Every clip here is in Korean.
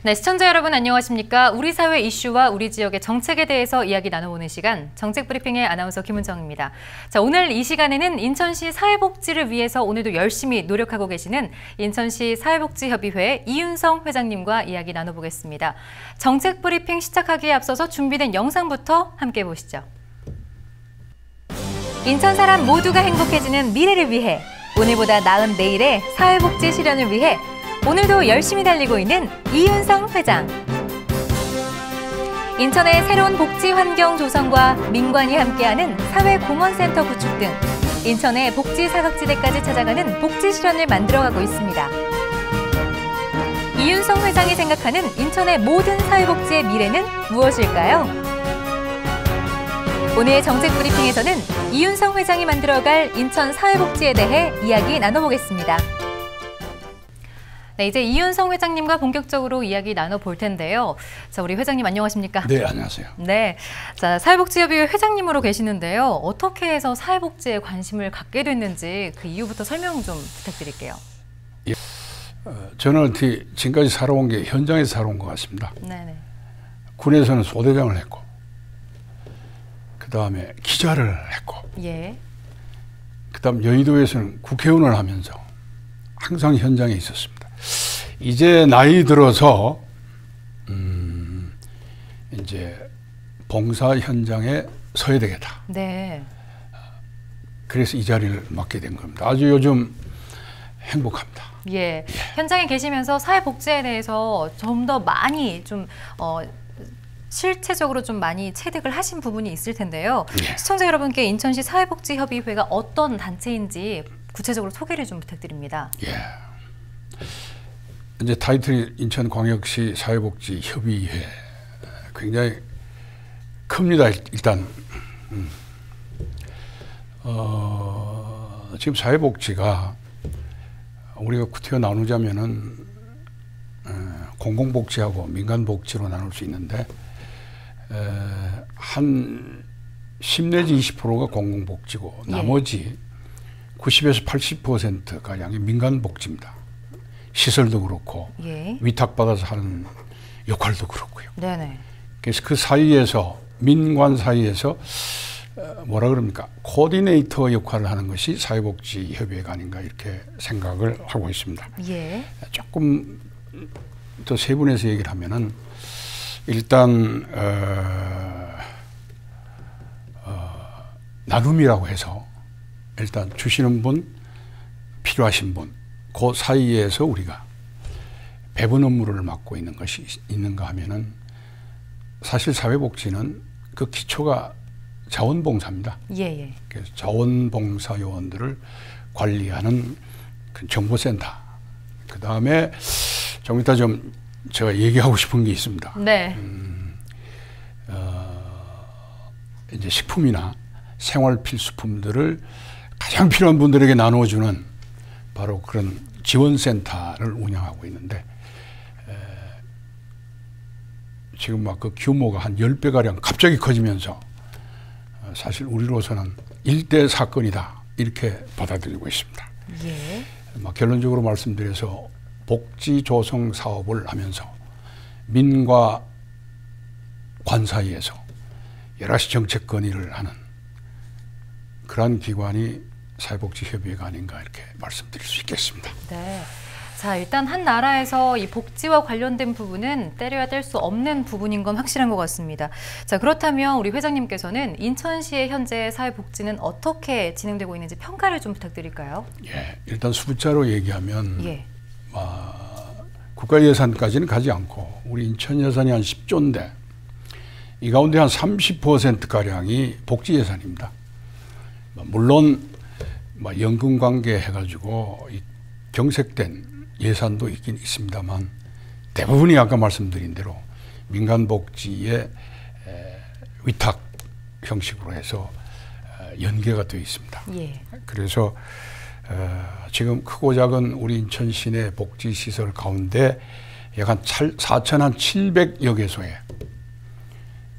네, 시청자 여러분 안녕하십니까? 우리 사회 이슈와 우리 지역의 정책에 대해서 이야기 나눠보는 시간, 정책브리핑의 아나운서 김은정입니다. 자, 오늘 이 시간에는 인천시 사회복지를 위해서 오늘도 열심히 노력하고 계시는 인천시 사회복지협의회 이윤성 회장님과 이야기 나눠보겠습니다. 정책브리핑 시작하기에 앞서서 준비된 영상부터 함께 보시죠. 인천 사람 모두가 행복해지는 미래를 위해, 오늘보다 나은 내일의 사회복지 실현을 위해 오늘도 열심히 달리고 있는 이윤성 회장. 인천의 새로운 복지 환경 조성과 민관이 함께하는 사회공헌센터 구축 등 인천의 복지 사각지대까지 찾아가는 복지 실현을 만들어가고 있습니다. 이윤성 회장이 생각하는 인천의 모든 사회복지의 미래는 무엇일까요? 오늘의 정책브리핑에서는 이윤성 회장이 만들어갈 인천 사회복지에 대해 이야기 나눠보겠습니다. 네, 이제 이윤성 회장님과 본격적으로 이야기 나눠볼 텐데요. 자, 우리 회장님 안녕하십니까? 네, 안녕하세요. 네, 자, 사회복지협의회 회장님으로 계시는데요. 어떻게 해서 사회복지에 관심을 갖게 됐는지 그 이유부터 설명 좀 부탁드릴게요. 예, 저는 지금까지 살아온 게 현장에서 살아온 것 같습니다. 네네. 군에서는 소대장을 했고, 그 다음에 기자를 했고, 예. 그 다음 여의도에서는 국회의원을 하면서 항상 현장에 있었습니다. 이제 나이 들어서 이제 봉사 현장에 서야 되겠다. 네. 그래서 이 자리를 맡게 된 겁니다. 아주 요즘 행복합니다. 예. 현장에 계시면서 사회복지에 대해서 좀 더 많이 좀 실체적으로 좀 많이 체득을 하신 부분이 있을 텐데요. 예. 시청자 여러분께 인천시 사회복지협의회가 어떤 단체인지 구체적으로 소개를 좀 부탁드립니다. 예. 이제 타이틀이 인천광역시 사회복지협의회, 굉장히 큽니다. 일단 지금 사회복지가 우리가 구태여 나누자면은 공공복지하고 민간복지로 나눌 수 있는데 한 10 내지 20%가 공공복지고 나머지 90에서 80%가량이 민간복지입니다. 시설도 그렇고 위탁받아서 하는 역할도 그렇고요. 네네. 그래서 그 사이에서 민관 사이에서 뭐라 그럽니까? 코디네이터 역할을 하는 것이 사회복지협의회가 아닌가 이렇게 생각을 하고 있습니다. 예. 조금 더 세분해서 얘기를 하면은 일단 나눔이라고 해서 일단 주시는 분, 필요하신 분, 그 사이에서 우리가 배분 업무를 맡고 있는 것이 있는가 하면은 사실 사회복지는 그 기초가 자원봉사입니다. 예. 그래서 자원봉사 요원들을 관리하는 그 정보센터. 그 다음에 좀 이따 좀 제가 얘기하고 싶은 게 있습니다. 네. 이제 식품이나 생활 필수품들을 가장 필요한 분들에게 나눠주는 바로 그런 지원센터를 운영하고 있는데 지금 막 그 규모가 한 10배가량 갑자기 커지면서 사실 우리로서는 일대 사건이다 이렇게 받아들이고 있습니다. 예. 결론적으로 말씀드려서 복지 조성 사업을 하면서 민과 관 사이에서 여러 가지 정책 건의를 하는 그러한 기관이 사회복지협의회가 아닌가 이렇게 말씀드릴 수 있겠습니다. 네. 자, 일단 한 나라에서 이 복지와 관련된 부분은 때려야 뗄 수 없는 부분인 건 확실한 것 같습니다. 자, 그렇다면 우리 회장님께서는 인천시의 현재 사회복지는 어떻게 진행되고 있는지 평가를 좀 부탁드릴까요? 예, 일단 숫자로 얘기하면 국가 예산까지는 가지 않고 우리 인천 예산이 한 10조인데 이 가운데 한 30%가량이 복지 예산입니다. 물론 연금 관계 해가지고 경색된 예산도 있긴 있습니다만 대부분이 아까 말씀드린 대로 민간복지의 위탁 형식으로 해서 연계가 되어 있습니다. 예. 그래서 지금 크고 작은 우리 인천 시내 복지시설 가운데 약 한 4,700여 개소에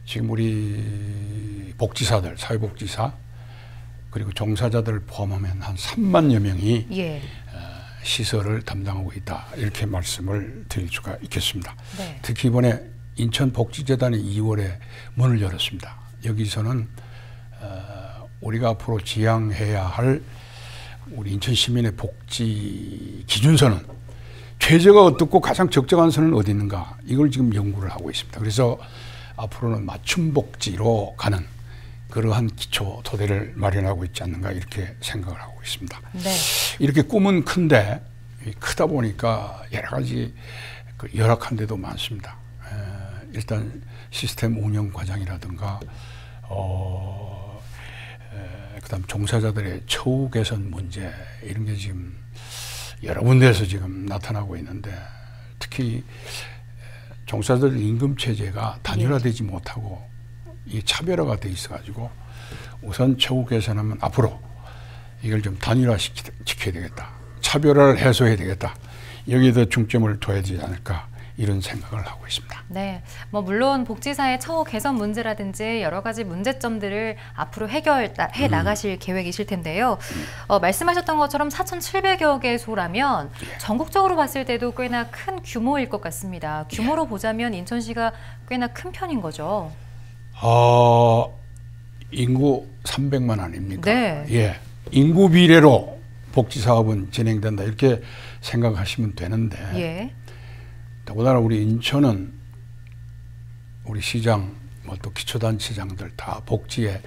지금 우리 복지사들, 사회복지사 그리고 종사자들을 포함하면 한 3만여 명이 시설을 담당하고 있다. 이렇게 말씀을 드릴 수가 있겠습니다. 네. 특히 이번에 인천복지재단이 2월에 문을 열었습니다. 여기서는 우리가 앞으로 지향해야 할 우리 인천 시민의 복지 기준선은 최저가 어떻고 가장 적정한 선은 어디 있는가, 이걸 지금 연구를 하고 있습니다. 그래서 앞으로는 맞춤 복지로 가는 그러한 기초 토대를 마련하고 있지 않는가, 이렇게 생각을 하고 있습니다. 네. 이렇게 꿈은 큰데 크다 보니까 여러 가지 열악한 데도 많습니다. 일단 시스템 운영 과정이라든가 그다음 종사자들의 처우 개선 문제, 이런 게 지금 여러 군데에서 지금 나타나고 있는데, 특히 종사자들 임금 체제가 단일화되지 못하고 이 차별화가 돼 있어가지고 우선 처우 개선하면 앞으로 이걸 좀 단일화 시켜야 되겠다, 차별화를 해소해야 되겠다, 여기에 더 중점을 둬야 되지 않을까, 이런 생각을 하고 있습니다. 네, 물론 복지사의 처우 개선 문제라든지 여러 가지 문제점들을 앞으로 해결해 나가실 계획이실 텐데요. 말씀하셨던 것처럼 4,700여 개소라면 전국적으로 봤을 때도 꽤나 큰 규모일 것 같습니다. 규모로 보자면 인천시가 꽤나 큰 편인 거죠. 인구 300만 아닙니까? 네. 예, 인구 비례로 복지 사업은 진행된다, 이렇게 생각하시면 되는데. 예. 더군다나 우리 인천은 우리 시장, 또 기초단체장들 다 복지에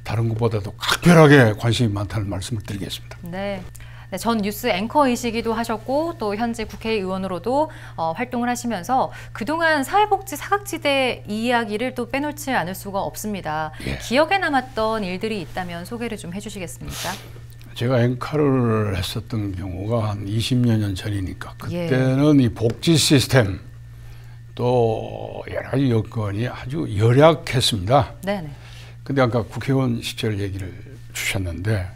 다른 것보다도 각별하게 관심이 많다는 말씀을 드리겠습니다. 네. 네, 전 뉴스 앵커이시기도 하셨고 또 현재 국회의원으로도 활동을 하시면서 그동안 사회복지 사각지대 이야기를 또 빼놓지 않을 수가 없습니다. 예. 기억에 남았던 일들이 있다면 소개를 좀 해주시겠습니까? 제가 앵커를 했었던 경우가 한 20여 년 전이니까 그때는 이 복지 시스템 또 여러 가지 여건이 아주 열악했습니다. 네네. 근데 아까 국회의원 시절 얘기를 주셨는데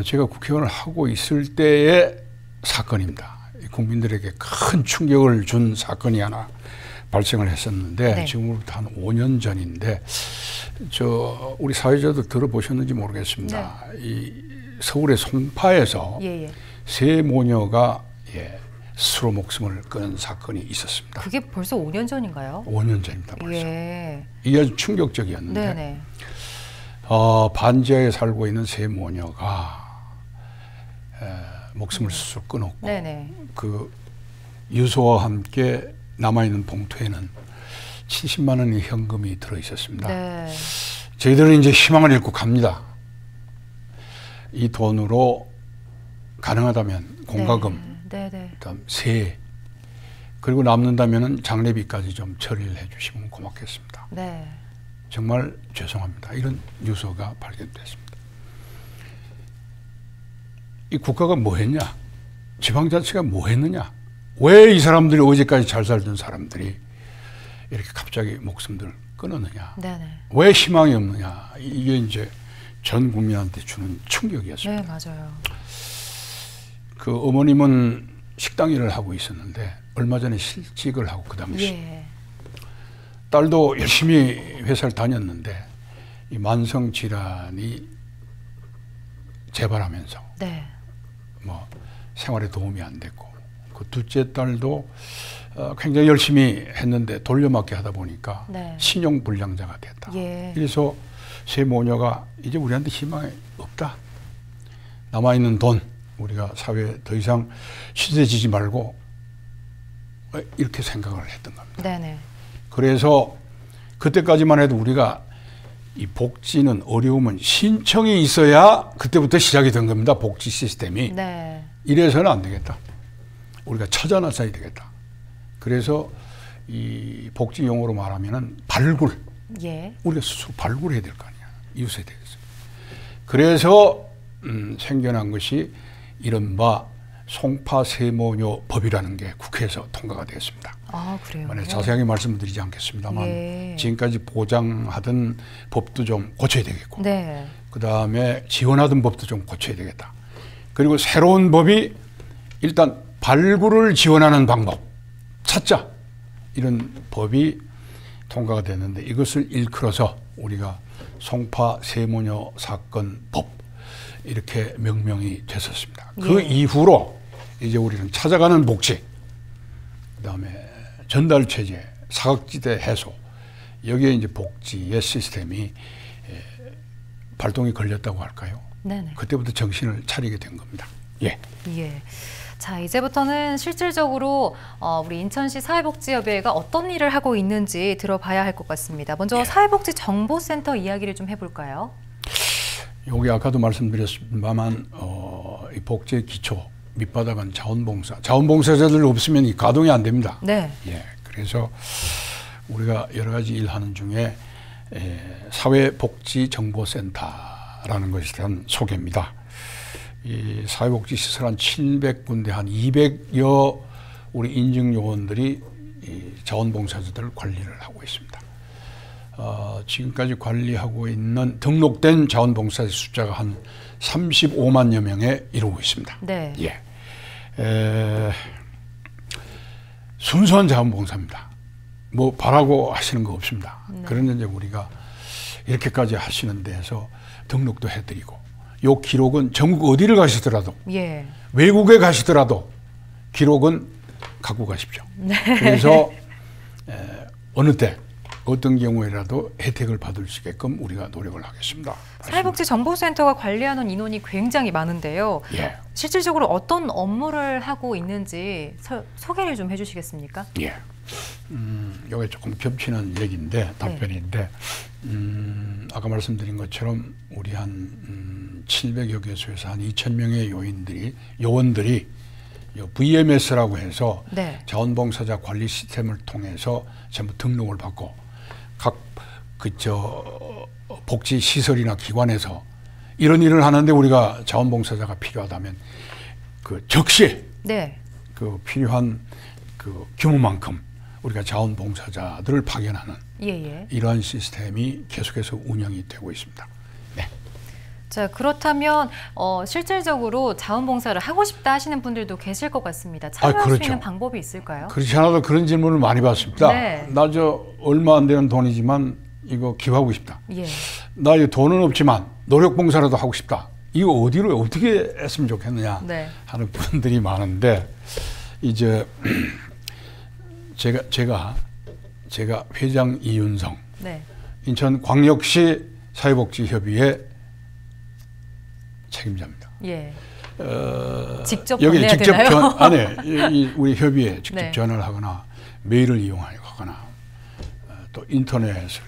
제가 국회의원을 하고 있을 때의 사건입니다. 국민들에게 큰 충격을 준 사건이 하나 발생을 했었는데 네. 지금부터 한 5년 전인데 우리 사회자도 들어보셨는지 모르겠습니다. 네. 이 서울의 송파에서 세 모녀가 스스로 목숨을 끊은 사건이 있었습니다. 그게 벌써 5년 전인가요? 5년 전입니다. 벌써. 예. 이게 아주 충격적이었는데 네네. 반지하에 살고 있는 세 모녀가 목숨을 스스로 끊었고 네네. 그 유서와 함께 남아있는 봉투에는 70만 원의 현금이 들어있었습니다. 네. 저희들은 이제 희망을 잃고 갑니다. 이 돈으로 가능하다면 공과금, 그다음 세, 그리고 남는다면 장례비까지 좀 처리를 해주시면 고맙겠습니다. 네. 정말 죄송합니다. 이런 유서가 발견됐습니다. 이 국가가 뭐 했냐? 지방자치가 뭐 했느냐? 왜 이 사람들이 어제까지 잘 살던 사람들이 이렇게 갑자기 목숨들을 끊었느냐? 네네. 왜 희망이 없느냐? 이게 이제 전 국민한테 주는 충격이었습니다. 네, 맞아요. 그 어머님은 식당 일을 하고 있었는데 얼마 전에 실직을 하고 그 당시 딸도 열심히 회사를 다녔는데 이 만성 질환이 재발하면서 생활에 도움이 안 됐고, 그 둘째 딸도 굉장히 열심히 했는데 돌려막기 하다 보니까 신용불량자가 됐다. 그래서 세 모녀가 이제 우리한테 희망이 없다. 남아있는 돈 우리가 사회에 더 이상 시대지지 말고 이렇게 생각을 했던 겁니다. 네네. 그래서 그때까지만 해도 우리가 이 복지는 어려우면 신청이 있어야 그때부터 시작이 된 겁니다. 복지 시스템이. 이래서는 안 되겠다. 우리가 찾아나서야 되겠다. 그래서 이 복지 용어로 말하면은 발굴. 우리가 스스로 발굴해야 될 거 아니야. 이웃에 대해서. 그래서 생겨난 것이 이른바 송파 세모녀 법이라는 게 국회에서 통과가 되었습니다. 아, 그래요? 자세하게 말씀을 드리지 않겠습니다만 지금까지 보장하던 법도 좀 고쳐야 되겠고 그 다음에 지원하던 법도 좀 고쳐야 되겠다. 그리고 새로운 법이 일단 발굴을 지원하는 방법 찾자, 이런 법이 통과가 됐는데 이것을 일컬어서 우리가 송파 세모녀 사건 법, 이렇게 명명이 됐었습니다. 그 이후로 이제 우리는 찾아가는 복지, 그다음에 전달 체제, 사각지대 해소, 여기에 이제 복지의 시스템이 발동이 걸렸다고 할까요? 네네. 그때부터 정신을 차리게 된 겁니다. 예. 예. 자, 이제부터는 실질적으로 우리 인천시 사회복지협의회가 어떤 일을 하고 있는지 들어봐야 할 것 같습니다. 먼저 사회복지정보센터 이야기를 좀 해볼까요? 여기 아까도 말씀드렸습니다만 이 복지의 기초 밑바닥은 자원봉사. 자원봉사자들 없으면 이 가동이 안 됩니다. 네. 예. 그래서 우리가 여러 가지 일하는 중에 사회복지정보센터라는 것에 대한 소개입니다. 이 사회복지시설 한 700군데 한 200여 우리 인증요원들이 이 자원봉사자들 관리를 하고 있습니다. 지금까지 관리하고 있는 등록된 자원봉사자 숫자가 한 35만여 명에 이르고 있습니다. 네. 예. 순수한 자원봉사입니다. 뭐 바라고 하시는 거 없습니다. 네. 그런데 이제 우리가 이렇게까지 하시는 데에서 등록도 해드리고, 요 기록은 전국 어디를 가시더라도, 예. 외국에 가시더라도 기록은 갖고 가십시오. 네. 그래서 어느 때 어떤 경우에라도 혜택을 받을 수 있게끔 우리가 노력을 하겠습니다. 사회복지정보센터가 관리하는 인원이 굉장히 많은데요. 예. 실질적으로 어떤 업무를 하고 있는지 소개를 좀 해주시겠습니까? 예. 이게 조금 겹치는 얘기인데 답변인데, 아까 말씀드린 것처럼 우리 한 700여 개소에서 한 2,000명의 요원들이 VMS라고 해서 네. 자원봉사자 관리 시스템을 통해서 전부 등록을 받고 각 복지 시설이나 기관에서 이런 일을 하는데 우리가 자원봉사자가 필요하다면 그 적시에 네. 그 필요한 그 규모만큼 우리가 자원봉사자들을 파견하는 예. 이러한 시스템이 계속해서 운영이 되고 있습니다. 네. 자, 그렇다면 실질적으로 자원봉사를 하고 싶다 하시는 분들도 계실 것 같습니다. 참여할 그렇죠. 수 있는 방법이 있을까요? 그렇지 않아도 그런 질문을 많이 받습니다. 네. 나 얼마 안 되는 돈이지만 이거 기부하고 싶다. 예. 나 이 돈은 없지만 노력봉사라도 하고 싶다. 이거 어디로 어떻게 했으면 좋겠느냐 네. 하는 분들이 많은데, 이제 제가 회장 이윤성, 네. 인천광역시 사회복지협의회 책임자입니다. 예. 직접 여기 보내야 직접 되나요? 우리 협의회에 직접 네. 전화를 하거나 메일을 이용하거나 또 인터넷을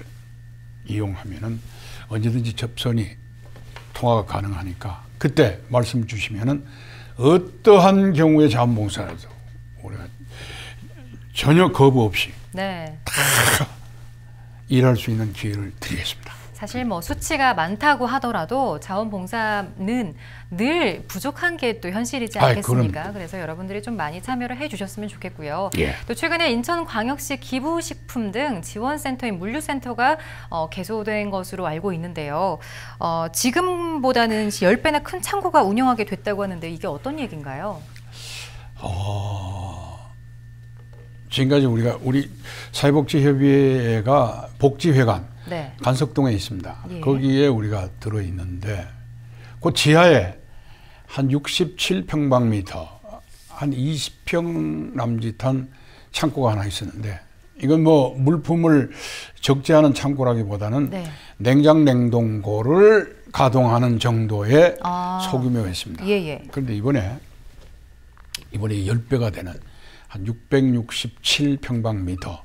이용하면은 언제든지 접선이 통화가 가능하니까 그때 말씀 주시면은 어떠한 경우에 자원봉사라도 우리가 전혀 거부 없이 네. 일할 수 있는 기회를 드리겠습니다. 사실 뭐 수치가 많다고 하더라도 자원봉사는 늘 부족한 게 또 현실이지 않겠습니까? 그래서 여러분들이 좀 많이 참여를 해주셨으면 좋겠고요. 예. 또 최근에 인천광역시 기부식품 등 지원센터인 물류센터가 개소된 것으로 알고 있는데요. 지금보다는 10배나 큰 창고가 운영하게 됐다고 하는데 이게 어떤 얘기인가요? 지금까지 우리 사회복지협의회가 복지회관 네. 간석동에 있습니다. 예. 거기에 우리가 들어있는데 그 지하에 한 67평방미터 한 20평 남짓한 창고가 하나 있었는데, 이건 뭐 물품을 적재하는 창고라기보다는 네. 냉장 냉동고를 가동하는 정도의 소규모였습니다. 예. 그런데 이번에 10배가 되는 한 667평방미터,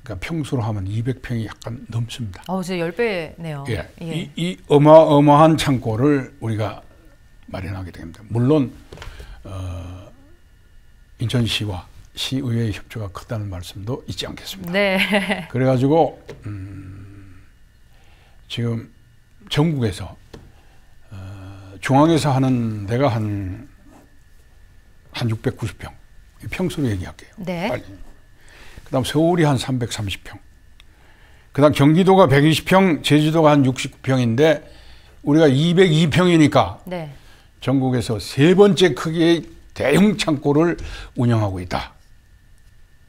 그러니까 평수로 하면 200평이 약간 넘습니다. 이제 10배네요. 예. 이 어마어마한 창고를 우리가 마련하게 됩니다. 물론 인천시와 시의회의 협조가 크다는 말씀도 잊지 않겠습니다. 네. 그래가지고 지금 전국에서 중앙에서 하는 데가 한 690평 평수로 얘기할게요. 네. 빨리. 그다음 서울이 한 330평, 그다음 경기도가 120평, 제주도가 한 69평인데 우리가 202평이니까 네. 전국에서 세 번째 크기의 대형 창고를 운영하고 있다.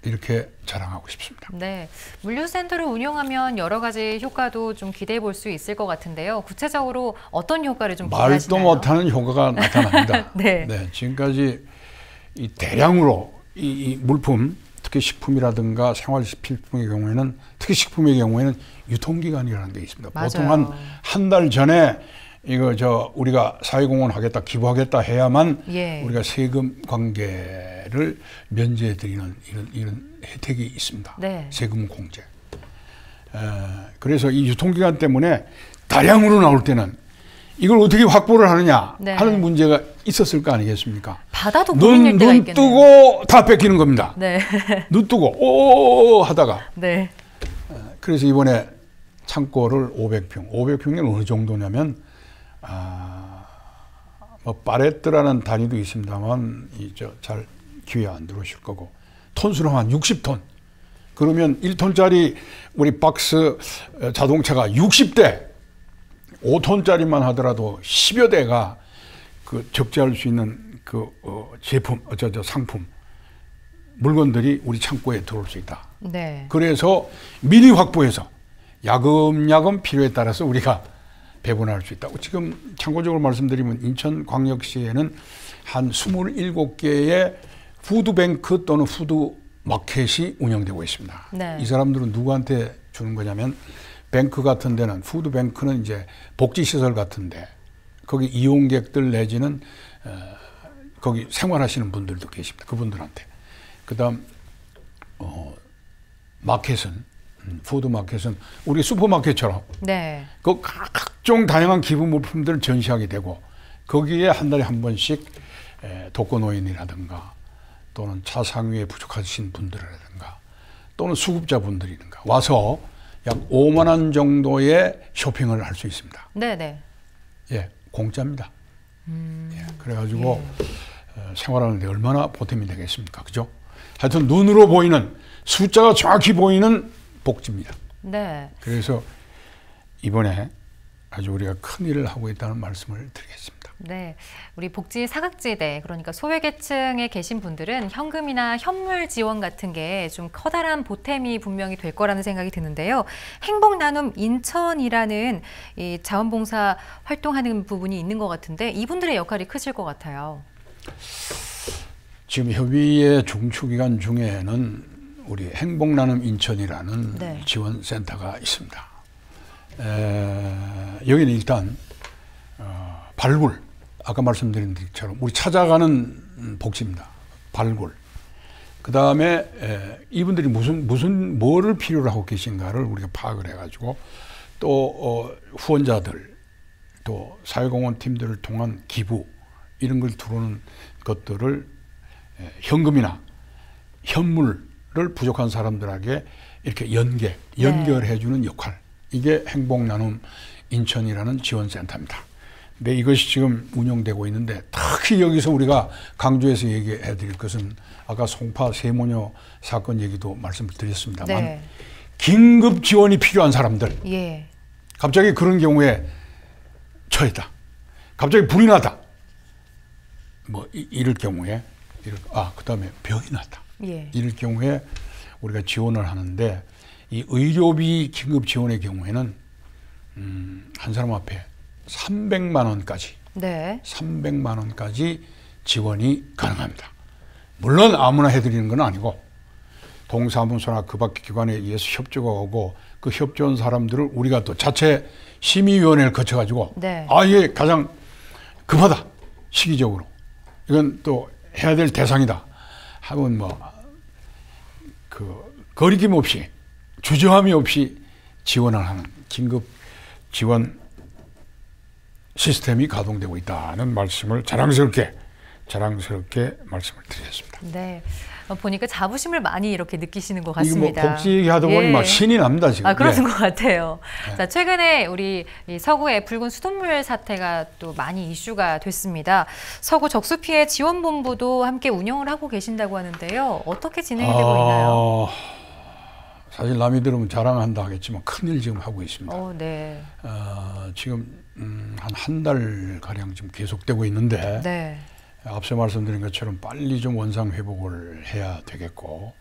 이렇게 자랑하고 싶습니다. 네, 물류센터를 운영하면 여러 가지 효과도 좀 기대해 볼 수 있을 것 같은데요. 구체적으로 어떤 효과를 좀 기대하시나요? 말도 못하는 효과가 나타납니다. 네. 네, 지금까지 이 대량으로 이 물품, 특히 식품이라든가 생활필품의 경우에는, 특히 식품의 경우에는 유통기간이라는 게 있습니다. 맞아요. 보통 한 달 전에 이거 우리가 사회공헌 하겠다, 기부하겠다 해야만 예. 우리가 세금 관계를 면제해 드리는 이런 혜택이 있습니다. 네. 세금 공제. 그래서 이 유통기간 때문에 다량으로 나올 때는 이걸 어떻게 확보를 하느냐 네. 하는 문제가 있었을 거 아니겠습니까? 받아도 고민일 때가 눈 있겠네요. 뜨고 다 뺏기는 겁니다. 네. 눈 뜨고 오 하다가. 네. 그래서 이번에 창고를 500평이 어느 정도냐면 뭐 파레트라는 단위도 있습니다만 잘 귀에 안 들어오실 거고 톤수로 한 60톤. 그러면 1톤짜리 우리 박스 자동차가 60대, 5톤짜리만 하더라도 10여 대가 그 적재할 수 있는 그 제품, 상품, 물건들이 우리 창고에 들어올 수 있다. 네. 그래서 미리 확보해서 야금야금 필요에 따라서 우리가 배분할 수 있다고. 지금 참고적으로 말씀드리면 인천광역시에는 한 27개의 푸드뱅크 또는 푸드마켓이 운영되고 있습니다. 네. 이 사람들은 누구한테 주는 거냐면 뱅크 같은 데는, 푸드뱅크는 이제 복지시설 같은데 거기 이용객들 내지는 거기 생활하시는 분들도 계십니다. 그분들한테. 그 다음 마켓은, 푸드마켓은 우리 슈퍼마켓처럼 네. 그 각종 다양한 기부 물품들을 전시하게 되고 거기에 한 달에 한 번씩 독거노인이라든가 또는 차상위에 부족하신 분들이라든가 또는 수급자분들이든가 와서 약 5만 원 정도의 쇼핑을 할 수 있습니다. 네네. 예, 공짜입니다. 예, 그래가지고 생활하는데 얼마나 보탬이 되겠습니까? 그죠? 하여튼 눈으로 보이는, 숫자가 정확히 보이는 복지입니다. 네. 그래서 이번에 아주 우리가 큰 일을 하고 있다는 말씀을 드리겠습니다. 네, 우리 복지 사각지대, 그러니까 소외계층에 계신 분들은 현금이나 현물 지원 같은 게 좀 커다란 보탬이 분명히 될 거라는 생각이 드는데요. 행복나눔 인천이라는 이 자원봉사 활동하는 부분이 있는 것 같은데 이분들의 역할이 크실 것 같아요. 지금 협의회 중추기관 중에는 우리 행복나눔 인천이라는 네. 지원센터가 있습니다. 여기는 일단 발굴, 아까 말씀드린 것처럼 우리 찾아가는 복지입니다. 발굴. 그 다음에 이분들이 뭐를 필요로 하고 계신가를 우리가 파악을 해가지고 또 후원자들, 또 사회공헌 팀들을 통한 기부 이런 걸 들어오는 것들을 현금이나 현물을 부족한 사람들에게 이렇게 연결해주는 역할. 이게 행복나눔 인천이라는 지원센터입니다. 근데 이것이 지금 운영되고 있는데 특히 여기서 우리가 강조해서 얘기해 드릴 것은 아까 송파 세모녀 사건 얘기도 말씀을 드렸습니다만 네. 긴급 지원이 필요한 사람들. 예. 갑자기 그런 경우에 처했다. 갑자기 불이 났다. 뭐 이럴 경우에 그다음에 병이 났다. 예. 이럴 경우에 우리가 지원을 하는데 이 의료비 긴급 지원의 경우에는 한 사람 앞에 300만 원까지 네. 300만 원까지 지원이 가능합니다. 물론 아무나 해드리는 건 아니고 동사무소나 그 밖의 기관에 의해서 협조가 오고 그 협조한 사람들을 우리가 또 자체 심의위원회를 거쳐가지고 네. 이게 가장 급하다. 시기적으로. 이건 또 해야 될 대상이다. 하면 거리낌 없이 주저함이 없이 지원을 하는 긴급 지원 시스템이 가동되고 있다는 말씀을 자랑스럽게 말씀을 드리겠습니다. 네. 보니까 자부심을 많이 이렇게 느끼시는 것 이거 같습니다. 복지 얘기하다 보니 막 신이 납니다 지금. 그러는 것 같아요. 자, 최근에 우리 이 서구의 붉은 수돗물 사태가 또 많이 이슈가 됐습니다. 서구 적수피해 지원본부도 함께 운영을 하고 계신다고 하는데요. 어떻게 진행이 되고 있나요? 사실 남이 들으면 자랑한다 하겠지만 큰일 지금 하고 있습니다. 네. 지금 한 달 가량 지금 계속되고 있는데. 네. 앞서 말씀드린 것처럼 빨리 좀 원상 회복을 해야 되겠고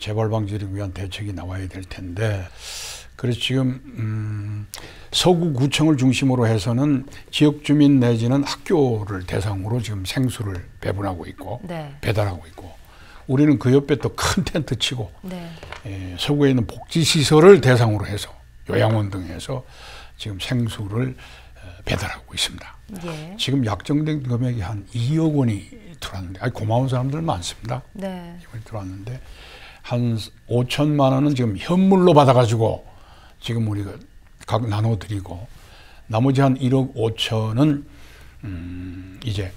재발 방지를 위한 대책이 나와야 될 텐데, 그래서 지금 서구구청을 중심으로 해서는 지역 주민 내지는 학교를 대상으로 지금 생수를 배분하고 있고 네. 배달하고 있고, 우리는 그 옆에 또 큰 텐트 치고 네. 서구에 있는 복지시설을 대상으로 해서 요양원 등에서 지금 생수를 배달하고 있습니다. 예. 지금 약정된 금액이 한 2억 원이 들어왔는데, 고마운 사람들 많습니다. 네. 이번에 들어왔는데 한 5천만 원은 지금 현물로 받아가지고 지금 우리가 각 나눠드리고, 나머지 한 1억 5천은 이제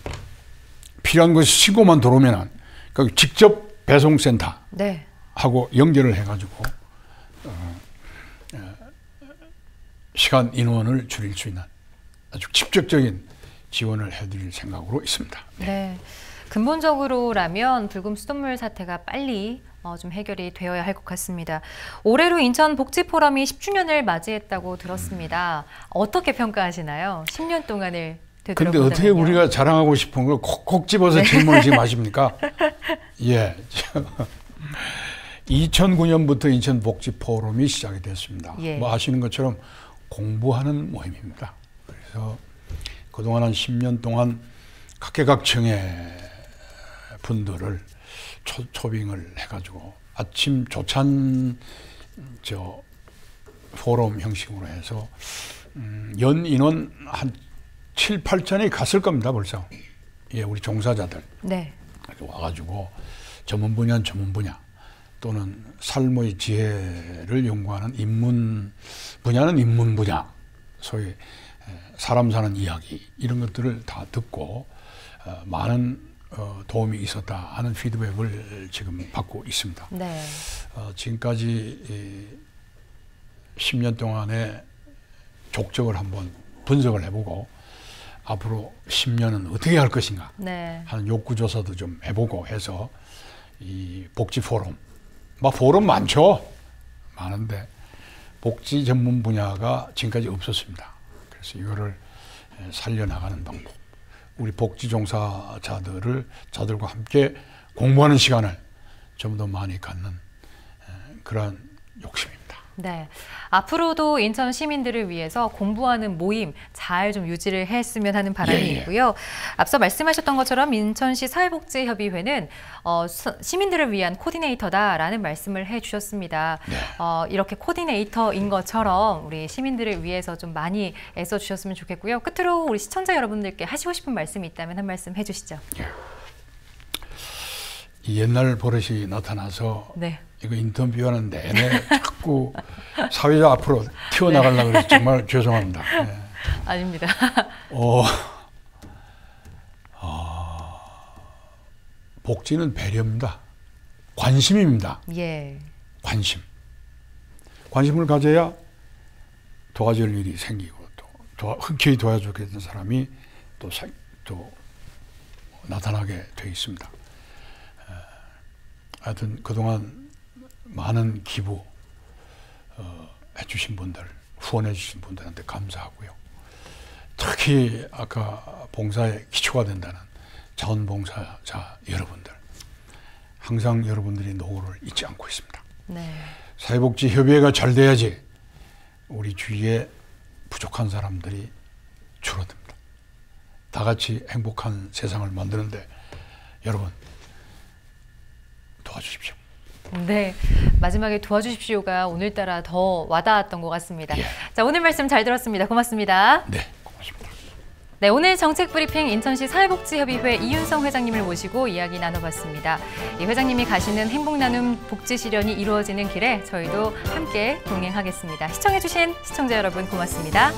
필요한 것이 신고만 들어오면은 직접 배송센터 네. 하고 연결을 해가지고 시간 인원을 줄일 수 있는 아주 직접적인 지원을 해드릴 생각으로 있습니다. 네. 근본적으로라면 불금 수돗물 사태가 빨리 좀 해결이 되어야 할 것 같습니다. 올해로 인천 복지 포럼이 10주년을 맞이했다고 들었습니다. 어떻게 평가하시나요? 10년 동안을 되돌아본다면요. 근데 어떻게 우리가 자랑하고 싶은 걸 콕콕 집어서 질문을 지금 하십니까? 예. 2009년부터 인천 복지 포럼이 시작이 됐습니다. 예. 뭐 아시는 것처럼 공부하는 모임입니다. 그래서 그동안 한 10년 동안 각계각층의 분들을 초빙을 해가지고 아침 조찬 포럼 형식으로 해서 연 인원 한 7, 8천이 갔을 겁니다, 벌써. 예, 우리 종사자들. 네. 와가지고 전문 분야는 전문 분야, 또는 삶의 지혜를 연구하는 인문 분야는 인문 분야, 소위 사람 사는 이야기, 이런 것들을 다 듣고 많은 도움이 있었다 하는 피드백을 지금 받고 있습니다. 네. 지금까지 10년 동안의 족적을 한번 분석을 해보고 앞으로 10년은 어떻게 할 것인가 네. 하는 욕구조사도 좀 해보고 해서 이 복지 포럼, 포럼 많죠. 많은데 복지 전문 분야가 지금까지 없었습니다. 그래서 이거를 살려나가는 방법, 우리 복지 종사자들과 함께 공부하는 시간을 좀 더 많이 갖는 그러한 욕심입니다. 네. 앞으로도 인천 시민들을 위해서 공부하는 모임 잘 좀 유지를 했으면 하는 바람이 있고요. 앞서 말씀하셨던 것처럼 인천시 사회복지협의회는 시민들을 위한 코디네이터다라는 말씀을 해주셨습니다. 네. 이렇게 코디네이터인 것처럼 우리 시민들을 위해서 좀 많이 애써주셨으면 좋겠고요. 끝으로 우리 시청자 여러분들께 하시고 싶은 말씀이 있다면 한 말씀 해주시죠. 예. 이 옛날 버릇이 나타나서 네. 이거 인터뷰하는 내내 자꾸 사회자 앞으로 튀어나가려고 해서 정말 죄송합니다. 네. 아닙니다. 복지는 배려입니다. 관심입니다. 예. 관심을 가져야 도와줄 일이 생기고, 또 흔쾌히 도와주겠다는 사람이 또 나타나게 돼 있습니다. 하여튼 그동안 많은 기부 해주신 분들, 후원해 주신 분들한테 감사하고요. 특히 아까 봉사의 기초가 된다는 자원봉사자 여러분들, 항상 여러분들이 노고를 잊지 않고 있습니다. 네. 사회복지협의회가 잘 돼야지 우리 주위에 부족한 사람들이 줄어듭니다. 다 같이 행복한 세상을 만드는데 여러분 도와주십시오. 네, 마지막에 도와주십시오가 오늘따라 더 와닿았던 것 같습니다. 예. 자, 오늘 말씀 잘 들었습니다. 고맙습니다. 네, 고맙습니다. 네, 오늘 정책브리핑 인천시 사회복지협의회 이윤성 회장님을 모시고 이야기 나눠봤습니다. 이 회장님이 가시는 행복나눔 복지실현이 이루어지는 길에 저희도 함께 동행하겠습니다. 시청해주신 시청자 여러분 고맙습니다.